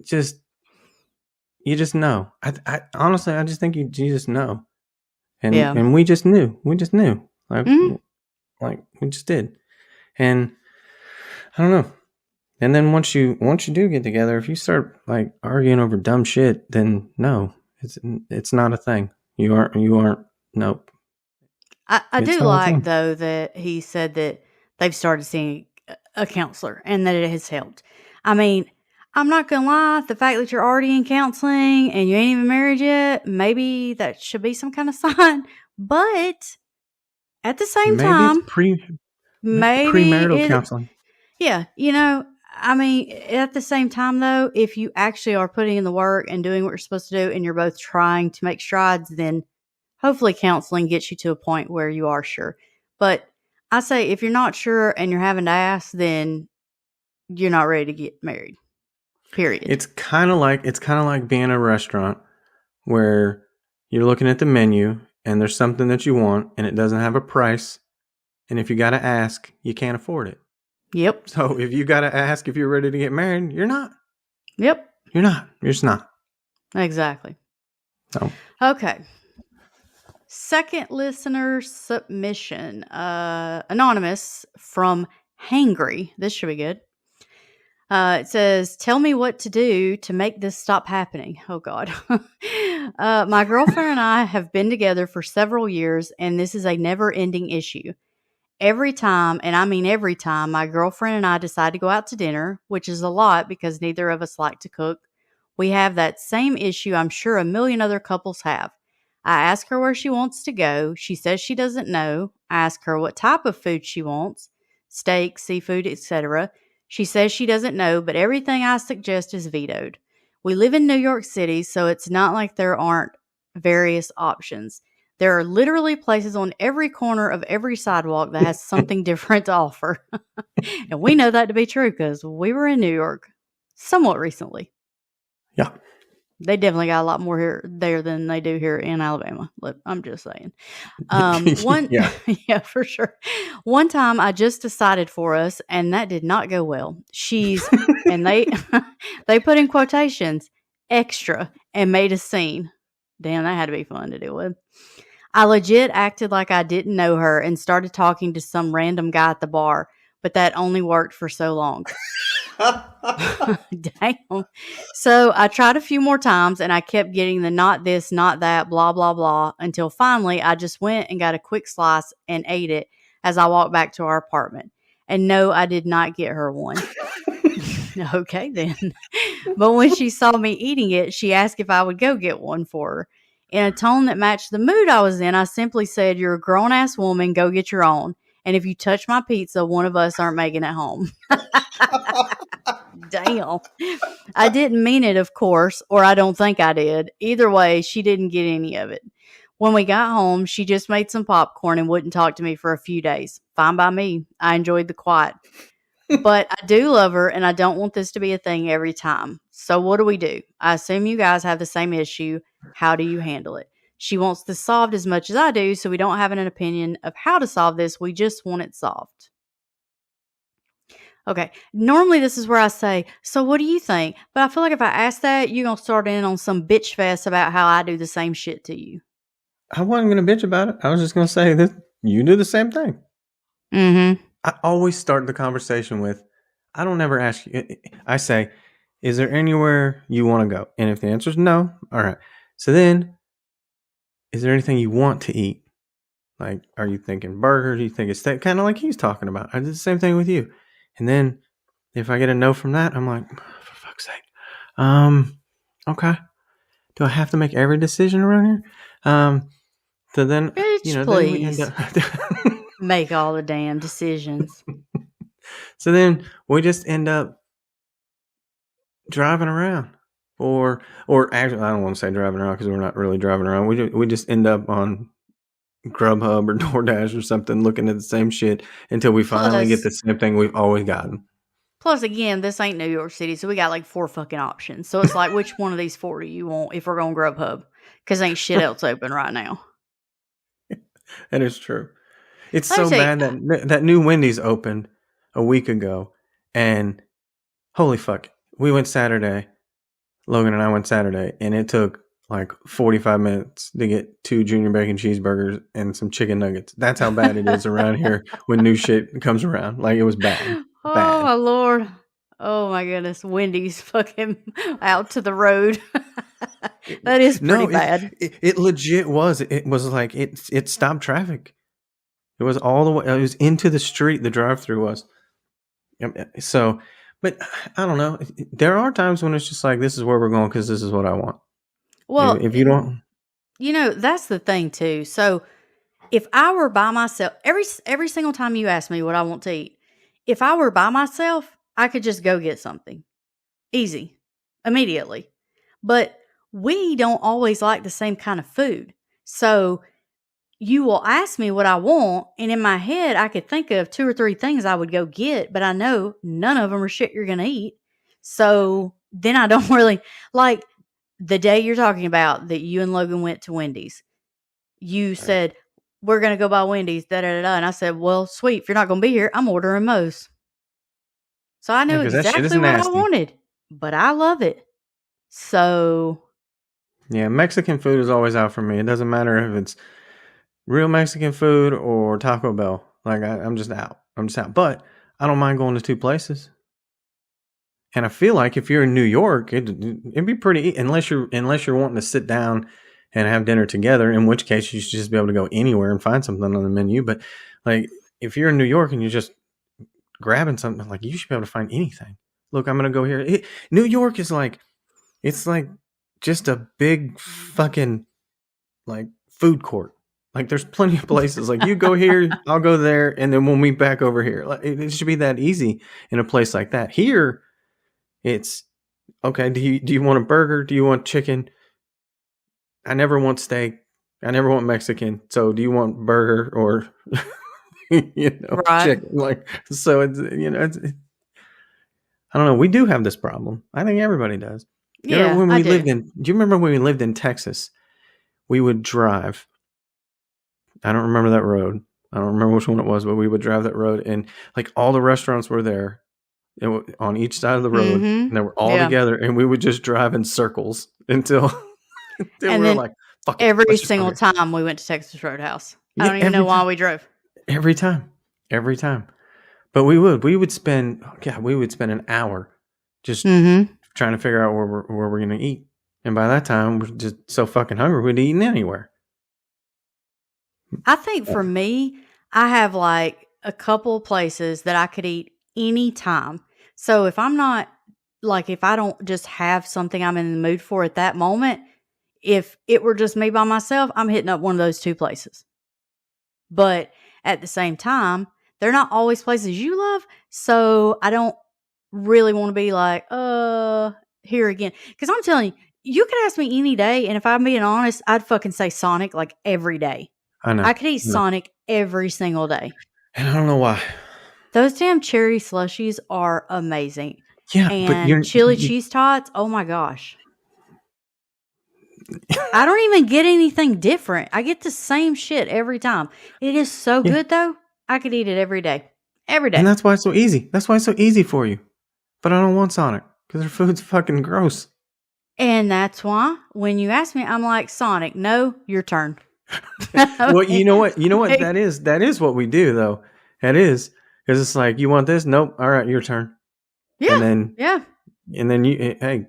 you just know. I honestly, I just think you just know, and we just knew, like, like we just did, and I don't know. And then once you do get together, if you start like arguing over dumb shit, then no, it's not a thing. You aren't. Nope. I do like though that he said that they've started seeing a counselor and that it has helped. I mean, I'm not gonna lie, the fact that you're already in counseling and you ain't even married yet, maybe that should be some kind of sign. But at the same time, it's premarital counseling. Yeah, I mean, at the same time though, if you actually are putting in the work and doing what you're supposed to do and you're both trying to make strides, then hopefully counseling gets you to a point where you are sure. But I say if you're not sure and you're having to ask, then you're not ready to get married. Period. It's kind of like being in a restaurant where you're looking at the menu and there's something that you want and it doesn't have a price. And if you got to ask, you can't afford it. Yep. So if you got to ask if you're ready to get married, you're not. Yep. You're not. You're just not. Exactly. So. Okay. Second listener submission. Anonymous from Hangry. This should be good. It says, tell me what to do to make this stop happening. Oh, God. My girlfriend and I have been together for several years, and this is a never-ending issue. Every time, and I mean every time, my girlfriend and I decide to go out to dinner, which is a lot because neither of us like to cook, we have that same issue I'm sure a million other couples have. I ask her where she wants to go. She says she doesn't know. I ask her what type of food she wants, steak, seafood, etc. She says she doesn't know, but everything I suggest is vetoed. We live in New York City, so it's not like there aren't various options. There are literally places on every corner of every sidewalk that has something different to offer. And we know that to be true because we were in New York somewhat recently. Yeah. They definitely got a lot more here there than they do here in Alabama. I'm just saying. One, Yeah. yeah, for sure. One time I just decided for us, and that did not go well. She's, and they, they put in quotations, extra, and made a scene. Damn, that had to be fun to deal with. I legit acted like I didn't know her and started talking to some random guy at the bar, but that only worked for so long. Damn. So I tried a few more times and I kept getting the not this, not that, blah, blah, blah, until finally I just went and got a quick slice and ate it as I walked back to our apartment. And no, I did not get her one. Okay, then. But when she saw me eating it, she asked if I would go get one for her. In a tone that matched the mood I was in, I simply said, "You're a grown ass woman, go get your own. And if you touch my pizza, one of us aren't making it home." Damn. I didn't mean it, of course, or I don't think I did. Either way, she didn't get any of it. When we got home, she just made some popcorn and wouldn't talk to me for a few days. Fine by me. I enjoyed the quiet. But I do love her, and I don't want this to be a thing every time. So what do? I assume you guys have the same issue. How do you handle it? She wants this solved as much as I do, so we don't have an opinion of how to solve this. We just want it solved. Okay. Normally, this is where I say, so what do you think? But I feel like if I ask that, you're going to start in on some bitch fest about how I do the same shit to you. I wasn't going to bitch about it. I was just going to say that you do the same thing. Mm-hmm. I always start the conversation with, I don't ever ask you. I say, is there anywhere you want to go? And if the answer is no, all right. So then, is there anything you want to eat? Like, are you thinking burger? Do you think it's steak? Kind of like he's talking about. I did the same thing with you. And then if I get a no from that, I'm like, for fuck's sake. Okay. Do I have to make every decision around here? So then, Bitch, then we end up. Make all the damn decisions. So then we just end up driving around, or actually, I don't want to say driving around because we're not really driving around. We just end up on Grubhub or DoorDash or something, looking at the same shit until we finally get the same thing we've always gotten. Plus, again, this ain't New York City, so we got like 4 fucking options. So it's like, which one of these 4 do you want if we're going Grubhub? Because ain't shit else open right now. That is true. It's so bad that new Wendy's opened a week ago, and holy fuck, we went Saturday. Logan and I went Saturday, and it took like 45 minutes to get 2 junior bacon cheeseburgers and some chicken nuggets. That's how bad it is around here when new shit comes around. Like, it was bad. Oh, my Lord. Oh, my goodness. Wendy's fucking out to the road. That is pretty bad. It legit was. It was like it stopped traffic. It was all the way. It was into the street. The drive-through was. So, but I don't know. There are times when it's just like, this is where we're going because this is what I want. Well, if you don't, that's the thing too. So, if I were by myself, every single time you ask me what I want to eat, if I were by myself, I could just go get something, easy, immediately. But we don't always like the same kind of food, so you will ask me what I want, and in my head, I could think of 2 or 3 things I would go get, but I know none of them are shit you're gonna eat. So then I don't really like. The day you're talking about that you and Logan went to Wendy's, you said, we're going to go by Wendy's, da-da-da-da. And I said, well, sweet. If you're not going to be here, I'm ordering Moe's. So I knew exactly what I wanted, but I love it. So. Yeah, Mexican food is always out for me. It doesn't matter if it's real Mexican food or Taco Bell. Like, I'm just out. But I don't mind going to 2 places. And I feel like if you're in New York, it'd be pretty, unless you're wanting to sit down and have dinner together, in which case you should just be able to go anywhere and find something on the menu. But like, if you're in New York and you're just grabbing something, like, you should be able to find anything. Look, I'm going to go here. New York is like, it's like just a big fucking like food court. Like, there's plenty of places. Like, you go here, I'll go there, and then we'll meet back over here. Like, it should be that easy in a place like that. Here, it's okay. Do you want a burger? Do you want chicken? I never want steak. I never want Mexican. So do you want burger or right. chicken? Like, so it's I don't know. We do have this problem. I think everybody does. You remember Yeah, when I we do. lived in? Do you remember when we lived in Texas? We would drive. I don't remember that road. I don't remember which one it was, but we would drive that road, and like all the restaurants were there on each side of the road, and they were all Yeah. together, and we would just drive in circles until until we And were then like, "Fuck it, every let's just go single here." time we went to Texas Roadhouse. I Yeah, don't even know every why time, we drove. every time, every time. But we would spend an hour just Mm-hmm. trying to figure out where we're gonna eat, and by that time we're just so fucking hungry we'd eaten anywhere. I think for me, I have like a couple places that I could eat anytime. So if I'm not like if I don't just have something I'm in the mood for at that moment, if it were just me by myself, I'm hitting up one of those two places. But at the same time, they're not always places you love, so I don't really want to be like, here again. Because I'm telling you, you could ask me any day, and if I'm being honest, I'd fucking say Sonic like every day. I know, I could eat I know. Sonic every single day. And I don't know why. Those damn cherry slushies are amazing. Yeah, but And chili cheese tots, oh my gosh. I don't even get anything different. I get the same shit every time. It is so yeah, good though. I could eat it every day. Every and day. that's why it's so easy. That's why it's so easy for you. But I don't want Sonic because their food's fucking gross. And that's why when you ask me, I'm like, Sonic, no, your turn. Well, you know what? You know what that is? That is what we do, though. That is because it's like, you want this? Nope. All right, your turn. Yeah. Yeah. And then hey,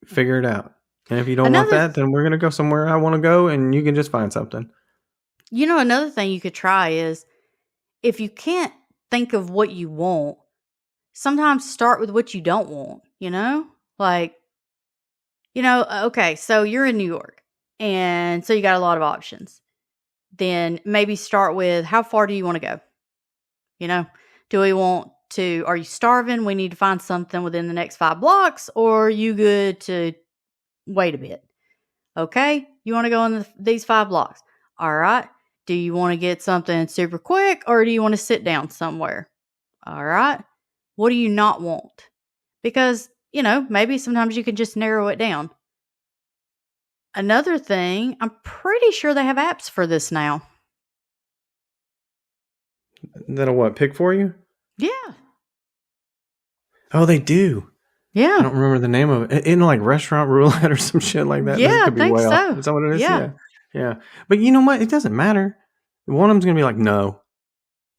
figure it out. And if you don't want Another that, then we're gonna go somewhere I want to go, and you can just find something. another thing you could try is if you can't think of what you want, sometimes start with what you don't want, you know? Like, okay, so you're in New York and so you got a lot of options. Then maybe start with how far do you want to go? You know, are you starving? We need to find something within the next 5 blocks, or are you good to wait a bit? Okay, you want to go in these 5 blocks. All right. Do you want to get something super quick or do you want to sit down somewhere? All right. What do you not want? Because, maybe sometimes you can just narrow it down. Another thing, I'm pretty sure they have apps for this now. That'll what? Pick for you? Yeah. Oh, they do. I Yeah. don't remember the name of it. In like restaurant roulette or some shit like that. Yeah, This I could be think way off. so. Is that what it is? Yeah. Yeah. But you know what? It doesn't matter. One of them's gonna be like, no.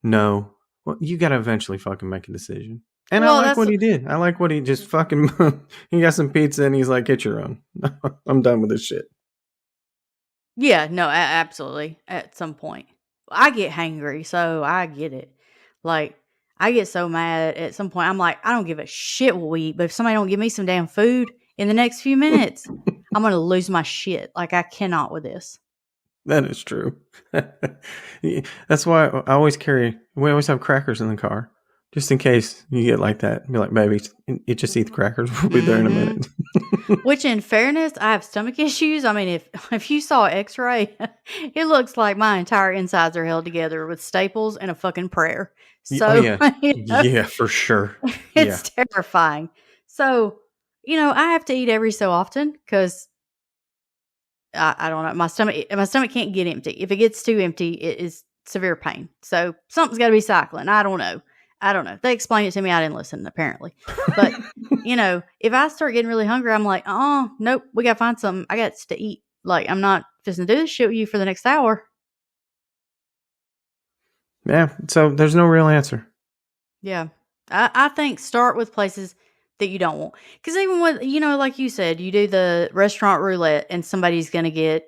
Well, you gotta eventually fucking make a decision. And I Well, like what he did. I like what he just fucking he got some pizza and he's like, get your own. I'm done with this shit. yeah, no, absolutely. At some point, I get hangry, so I get it. Like, I get so mad at some point. I'm like, I don't give a shit what we eat, but if somebody don't give me some damn food in the next few minutes, I'm gonna lose my shit. Like, I cannot with this. That is true. That's why we always have crackers in the car. Just in case you get like that. Be like, baby, you just eat the crackers. We'll be there in a minute. Which, in fairness, I have stomach issues. I mean, if you saw an X-ray, it looks like my entire insides are held together with staples and a fucking prayer. So, Oh, yeah. Yeah, for sure. it's terrifying. So, I have to eat every so often because I don't know. My stomach can't get empty. If it gets too empty, it is severe pain. So something's got to be cycling. I don't know. They explained it to me. I didn't listen, apparently. But, if I start getting really hungry, I'm like, oh, nope, we got to find something. I got to eat. Like, I'm not just going to do this shit with you for the next hour. Yeah, so there's no real answer. Yeah. I think start with places that you don't want. Because even with, like you said, you do the restaurant roulette and somebody's going to get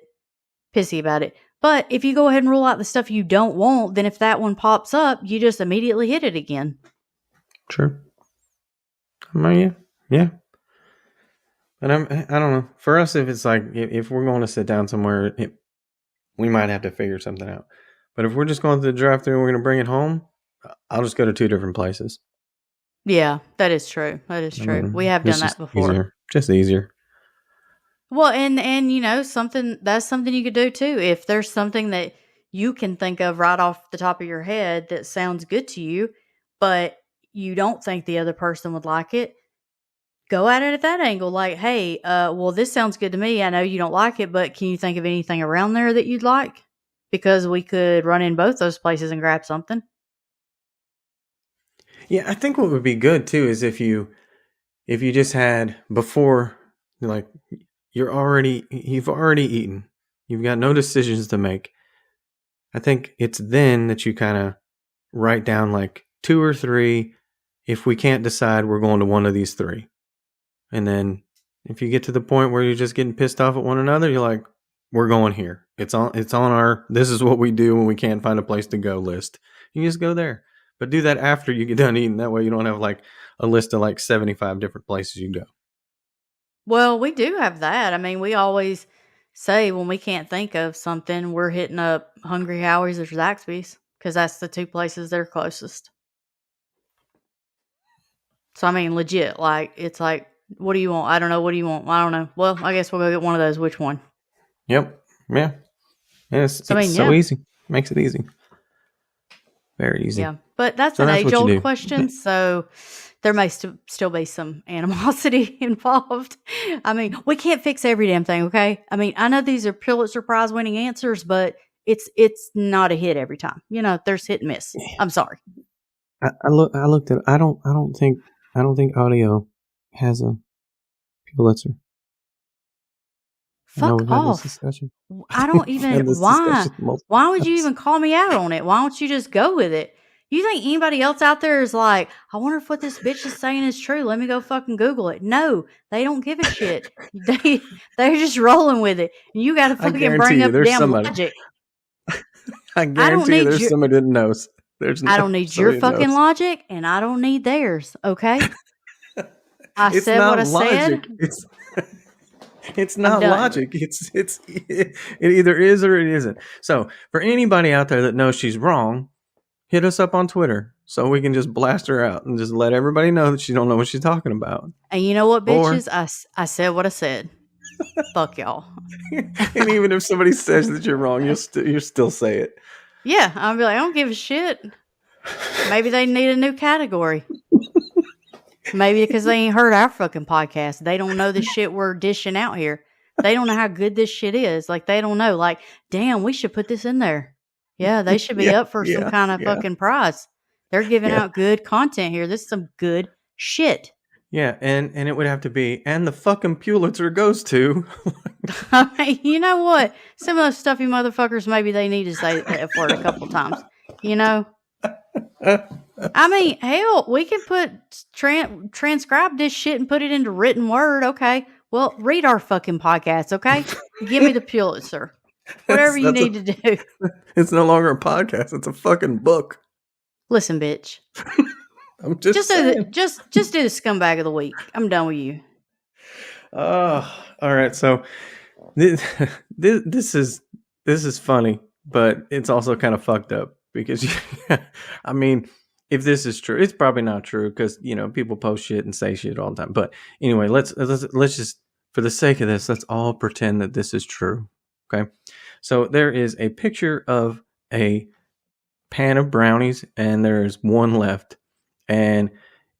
pissy about it. But if you go ahead and rule out the stuff you don't want, then if that one pops up, you just immediately hit it again. True. Yeah. But I don't know. For us, if it's like, if we're going to sit down somewhere, we might have to figure something out. But if we're just going to the drive-thru and we're going to bring it home, I'll just go to 2 different places. Yeah, that is true. That is true. We have done that before. Just easier. Well, and that's something you could do too. If there's something that you can think of right off the top of your head that sounds good to you, but you don't think the other person would like it, go at it at that angle. Like, hey, well, this sounds good to me. I know you don't like it, but can you think of anything around there that you'd like? Because we could run in both those places and grab something. Yeah, I think what would be good too is if you just had before, like, you've already eaten, you've got no decisions to make. I think it's then that you kind of write down like 2 or 3. If we can't decide, we're going to one of these 3. And then if you get to the point where you're just getting pissed off at one another, you're like, we're going here. It's on our, this is what we do when we can't find a place to go list. You just go there. But do that after you get done eating. That way you don't have like a list of like 75 different places you go. Well, we do have that. I mean, we always say when we can't think of something, we're hitting up Hungry Howie's or Zaxby's because that's the 2 places that are closest. So, I mean, legit, like, it's like, what do you want? I don't know. What do you want? I don't know. Well, I guess we'll go get one of those. Which one? Yep. Yeah. It's so easy. Makes it easy. Very easy. Yeah. But that's an age-old question, so there may still be some animosity involved. I mean, we can't fix every damn thing, okay? I mean, I know these are Pulitzer Prize-winning answers, but it's not a hit every time. You know, there's hit and miss. I'm sorry. I looked at. I don't think audio has a Pulitzer. Fuck off. I don't even. Why? Why would you even call me out on it? Why don't you just go with it? You think anybody else out there is like, I wonder if what this bitch is saying is true. Let me go fucking Google it. No, they don't give a shit. They're just rolling with it. And you got to fucking bring up damn logic. I guarantee you there's somebody that knows. I don't need your fucking logic, and I don't need theirs. Okay. I said what I said. It's not logic. It either is or it isn't. So for anybody out there that knows she's wrong, hit us up on Twitter so we can just blast her out and just let everybody know that she don't know what she's talking about. And you know what, bitches? I said what I said. Fuck y'all. And even if somebody says that you're wrong, you still say it. Yeah, I'll be like, I don't give a shit. Maybe they need a new category. Maybe because they ain't heard our fucking podcast. They don't know the shit we're dishing out here. They don't know how good this shit is. Like, they don't know. Like, damn, we should put this in there. Yeah, they should be up for some kind of fucking prize. They're giving out good content here. This is some good shit. Yeah, and it would have to be, and the fucking Pulitzer goes to. I mean, you know what? Some of those stuffy motherfuckers, maybe they need to say that word a couple times. You know? I mean, hell, we can put transcribe this shit and put it into written word. Okay. Well, read our fucking podcast. Okay. Give me the Pulitzer. Whatever you need to do. It's no longer a podcast. It's a fucking book. Listen, bitch. I'm just saying. Just do the scumbag of the week. I'm done with you. All right. So this is funny, but it's also kind of fucked up because I mean, if this is true, it's probably not true because, you know, people post shit and say shit all the time. But anyway, let's just, for the sake of this, let's all pretend that this is true. Okay. So there is a picture of a pan of brownies and there's one left. And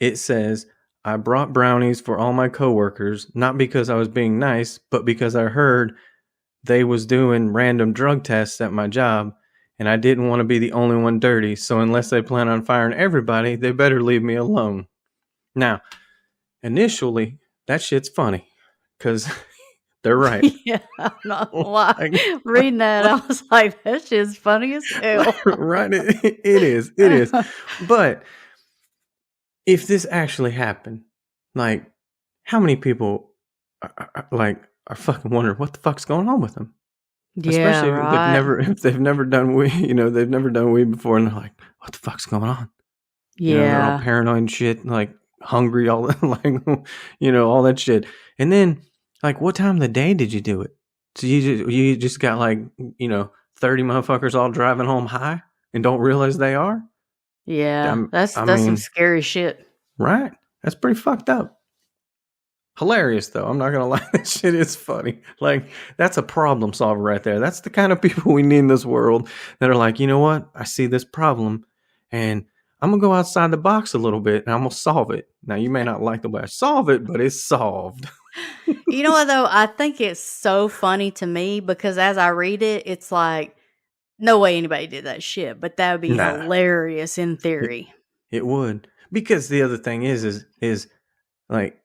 it says, I brought brownies for all my coworkers, not because I was being nice, but because I heard they was doing random drug tests at my job. And I didn't want to be the only one dirty, so unless they plan on firing everybody, they better leave me alone. Now, initially, that shit's funny, because they're right. Yeah, I'm not lying. Reading that, I was like, that shit's funny as hell. Right, it is. It is. But if this actually happened, like, how many people are fucking wondering what the fuck's going on with them? Yeah, especially if they've never done weed, you know, they've never done weed before, and they're like, "What the fuck's going on?" Yeah, you know, they're all paranoid and shit, like hungry, all like, you know, all that shit. And then, like, what time of the day did you do it? So you just got like, you know, 30 motherfuckers all driving home high and don't realize they are. Yeah, that's some scary shit. Right? That's pretty fucked up. Hilarious, though. I'm not going to lie. That shit is funny. Like, that's a problem solver right there. That's the kind of people we need in this world that are like, you know what? I see this problem and I'm gonna go outside the box a little bit and I'm gonna solve it. Now you may not like the way I solve it, but it's solved. You know what though? I think it's so funny to me because as I read it, it's like, no way anybody did that shit, but that would be Nah, hilarious in theory. it would. Because the other thing is like,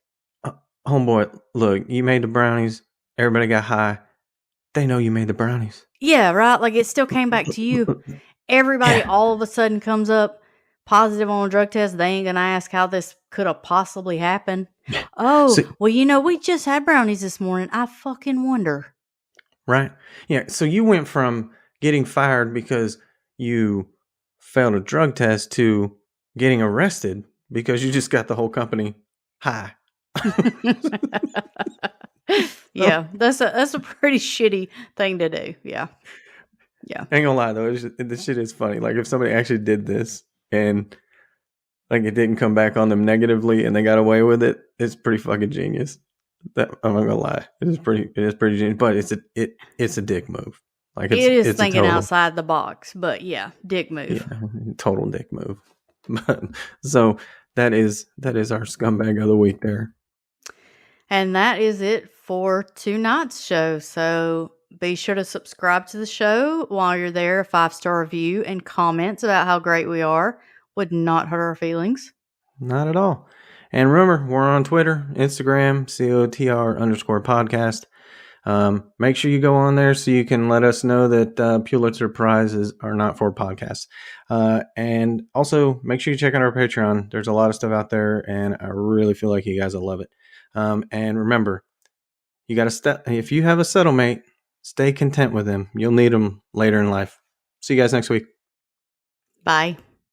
homeboy, look, you made the brownies. Everybody got high. They know you made the brownies. Yeah, right. Like it still came back to you. Everybody Yeah. all of a sudden comes up positive on a drug test. They ain't gonna ask how this could have possibly happened. Oh, So, well, we just had brownies this morning. I fucking wonder. right? Yeah. So you went from getting fired because you failed a drug test to getting arrested because you just got the whole company high. Yeah, that's a pretty shitty thing to do. Yeah. Ain't gonna lie though, this shit is funny. Like if somebody actually did this and like it didn't come back on them negatively and they got away with it, it's pretty fucking genius. That I'm not gonna lie, it is pretty genius. But it's a dick move. Like It is it's thinking a total, outside the box, but yeah, dick move. yeah, total dick move. But so that is our scumbag of the week there. And that is it for tonight's show. So be sure to subscribe to the show while you're there. A 5-star review and comments about how great we are would not hurt our feelings. Not at all. And remember, we're on Twitter, Instagram, COTR_podcast. Make sure you go on there so you can let us know that Pulitzer Prizes are not for podcasts. And also, make sure you check out our Patreon. There's a lot of stuff out there, and I really feel like you guys will love it. And remember, you got to if you have a settlemate, stay content with them. You'll need them later in life. See you guys next week. Bye.